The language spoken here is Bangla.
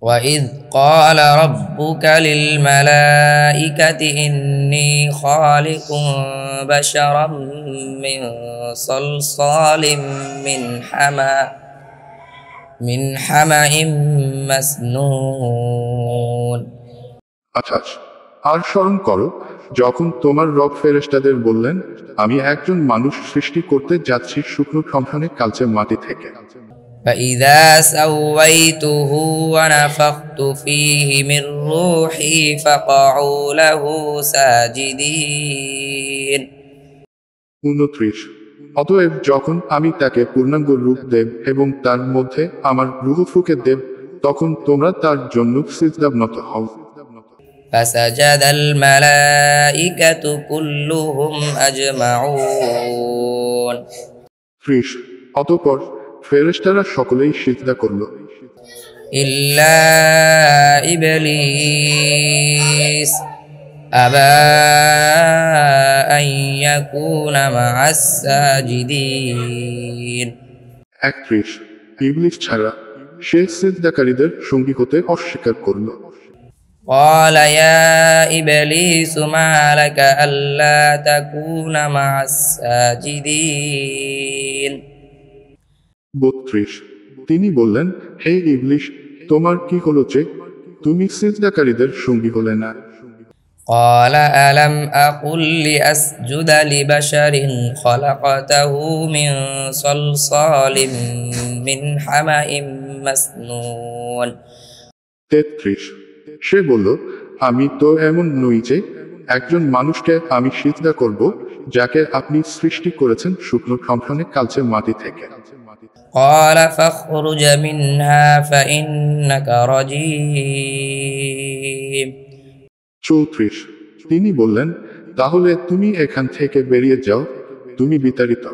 وإذ قال ربك للملائكة إني خالق بشرا من صلصال من حمأ مسنون। আচ্ছা, আর স্মরণ করো যখন তোমার রব ফেরেশতাদের বললেন, আমি একজন মানুষ সৃষ্টি করতে যাচ্ছি শুকনো খনখনে কালচে মাটি থেকে। فإذا سويته ونفخت فيه من روحي فقعوا له ساجدين। 29 অতএব যখন আমি তাকে পূর্ণাঙ্গ রূপ দেব এবং তার মধ্যে আমার রূহ ফুঁকে দেব, তখন তোমরা তার জন্য সিজদাবনত হও। فسجد الملائكة كلهم أجمعون। 30 অতঃপর ফেরেশতারা সকলেই সিজদা করল, إلا إبليس أبى أن يكون مع الساجدين। 31 ইবলিস ছাড়া, সে সিজদাকারীদের সঙ্গী হতে অস্বীকার করল। قال يا إبليس ما لك ألا تكون مع الساجدين। 32 তিনি বললেন, হে ইবলিস, তোমার কি হলো যে তুমি সিজদাকারীদের সঙ্গী হলে না? قال ألم أقل لأسجد لبشر خلقته من صلصال من حمأ مسنون। 33 সে বলল, আমি তো এমন নই যে একজন মানুষকে আমি সিজদা করব যাকে আপনি সৃষ্টি করেছেন শুকনো খনখনে কালচে মাটি থেকে। قال فاخرج منها فإنك رجيم। 34 তিনি বললেন, তাহলে তুমি এখান থেকে বেরিয়ে যাও, তুমি বিতাড়িত।